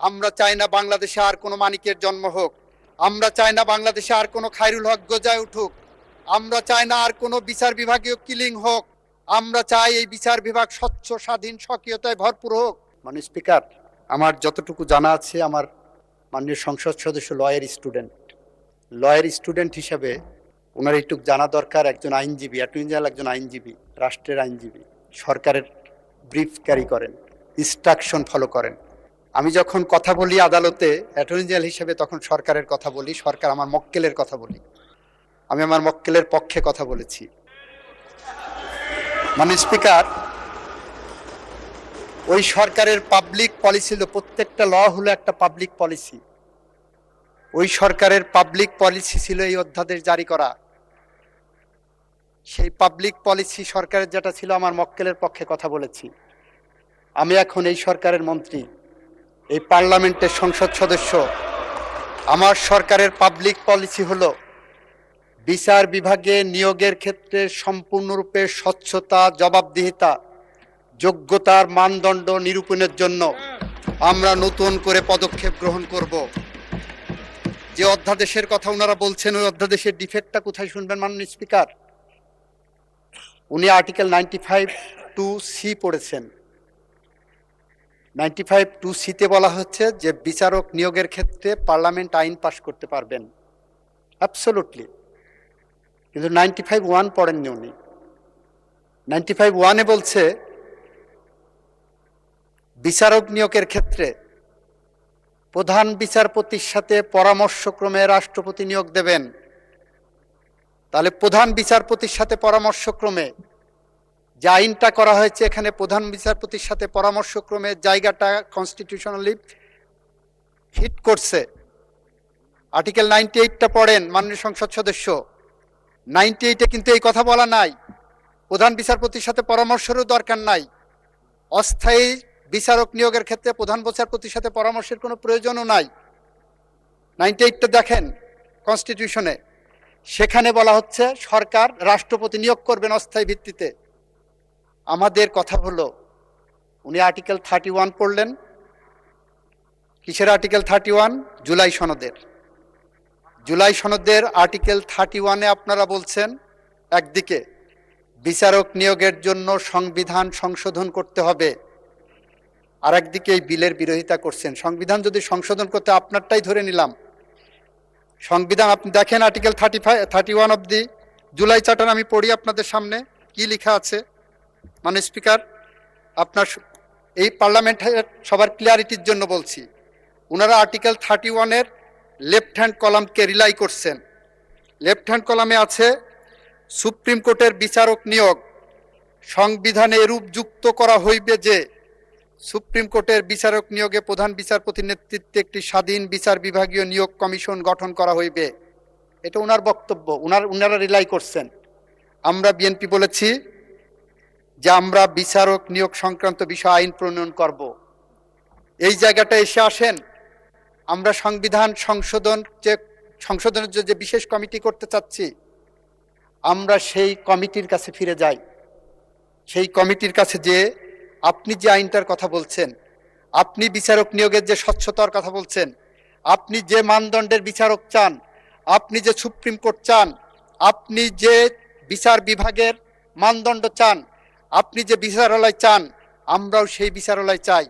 আমরা চাই না বাংলাদেশে আর কোনো মানিকের জন্ম হোক। আমরা চাই না বাংলাদেশে আর কোনো খায়রুল হক গজায় উঠুক। আমরা চাই না আর কোনো বিচার বিভাগীয় কিলিং হোক। আমরা চাই এই বিচার বিভাগ স্বচ্ছ, স্বাধীন, স্বকীয়তায় ভরপুর হোক। মাননীয় স্পিকার, আমার যতটুকু জানা আছে, আমার মাননীয় সংসদ সদস্য লয়ের স্টুডেন্ট হিসেবে ওনার এইটুকু জানা দরকার, একজন আইনজীবী, অ্যাটর্নি জেনারেল একজন আইনজীবী, রাষ্ট্রের আইনজীবী, সরকারের ব্রিফ ক্যারি করেন, ইনস্ট্রাকশন ফলো করেন। আমি যখন কথা বলি আদালতে অ্যাটর্নি জেনারেল হিসেবে, তখন সরকারের কথা বলি, সরকার আমার মক্কেলের কথা বলি। আমি আমার মক্কেলের পক্ষে কথা বলেছি। মাননীয় স্পিকার, ওই সরকারের পাবলিক পলিসি হলো, প্রত্যেকটা ল হলো একটা পাবলিক পলিসি। ওই সরকারের পাবলিক পলিসি ছিল এই অধ্যাদেশ জারি করা। সেই পাবলিক পলিসি সরকারের যেটা ছিল, আমার মক্কেলের পক্ষে কথা বলেছি। আমি এখন এই সরকারের মন্ত্রী, এই পার্লামেন্টের সংসদ সদস্য। আমার সরকারের পাবলিক পলিসি হলো বিচার বিভাগে নিয়োগের ক্ষেত্রে সম্পূর্ণরূপে স্বচ্ছতা, জবাবদিহিতা, যোগ্যতার মানদণ্ড নিরূপণের জন্য আমরা নতুন করে পদক্ষেপ গ্রহণ করব। যে অধ্যাদেশের কথা ওনারা বলছেন, ওই অধ্যাদেশের ডিফেক্টটা কোথায় শুনবেন মাননীয় স্পিকার? উনি আর্টিকেল 95(2)C পড়েছেন। 95(2)C-তে বলা হচ্ছে যে বিচারক নিয়োগের ক্ষেত্রে পার্লামেন্ট আইন পাশ করতে পারবেন, অ্যাবসলিউটলি। কিন্তু 95(1) পড়েননি উনি। 95(1)-এ বলছে বিচারক নিয়োগের ক্ষেত্রে প্রধান বিচারপতির সাথে পরামর্শক্রমে রাষ্ট্রপতি নিয়োগ দেবেন। তাহলে প্রধান বিচারপতির সাথে পরামর্শক্রমে যে আইনটা করা হয়েছে, এখানে প্রধান বিচারপতির সাথে পরামর্শক্রমে জায়গাটা কনস্টিটিউশনালি হিট করছে। আর্টিকেল 98টা পড়েন মাননীয় সংসদ সদস্য। 98-এ কিন্তু এই কথা বলা নাই, প্রধান বিচারপতির সাথে পরামর্শেরও দরকার নাই। অস্থায়ী বিচারক নিয়োগের ক্ষেত্রে প্রধান বিচারপতির সাথে পরামর্শের কোনো প্রয়োজনও নাই। 98টা দেখেন কনস্টিটিউশনে, সেখানে বলা হচ্ছে সরকার, রাষ্ট্রপতি নিয়োগ করবেন অস্থায়ী ভিত্তিতে। আমাদের কথা হলো, উনি আর্টিকেল 31 পড়লেন। কিসের আর্টিকেল 31? জুলাই সনদের। জুলাই সনদের আর্টিকেল 31-এ আপনারা বলছেন একদিকে বিচারক নিয়োগের জন্য সংবিধান সংশোধন করতে হবে, আর একদিকে এই বিলের বিরোধিতা করছেন। সংবিধান যদি সংশোধন করতে, আপনারটাই ধরে নিলাম, সংবিধান আপনি দেখেন article 31 of the July charter, আমি পড়ি আপনাদের সামনে কি লেখা আছে। মানে স্পিকার, আপনার এই পার্লামেন্টের সবার ক্লিয়ারিটির জন্য বলছি, ওনারা আর্টিকেল 31-এর লেফট হ্যান্ড কলামকে রিলাই করছেন। লেফট হ্যান্ড কলামে আছে, সুপ্রিম কোর্টের বিচারক নিয়োগ সংবিধানে এরূপ যুক্ত করা হইবে যে সুপ্রিম কোর্টের বিচারক নিয়োগে প্রধান বিচারপতির নেতৃত্বে একটি স্বাধীন বিচার বিভাগীয় নিয়োগ কমিশন গঠন করা হইবে। এটা ওনার বক্তব্য, ওনারা রিলাই করছেন। আমরা বিএনপি বলেছি যে আমরা বিচারক নিয়োগ সংক্রান্ত বিষয় আইন প্রণয়ন করব। এই জায়গাটা এসে আসেন, আমরা সংবিধান সংশোধনের যে বিশেষ কমিটি করতে চাচ্ছি, আমরা সেই কমিটির কাছে ফিরে যাই। সেই কমিটির কাছে যে আপনি যে আইনটার কথা বলছেন, আপনি বিচারক নিয়োগের যে স্বচ্ছতার কথা বলছেন, আপনি যে মানদণ্ডের বিচারক চান, আপনি যে সুপ্রিম কোর্ট চান, আপনি যে বিচার বিভাগের মানদণ্ড চান, আপনি যে বিচারালয় চান, আমরাও সেই বিচারালয় চাই।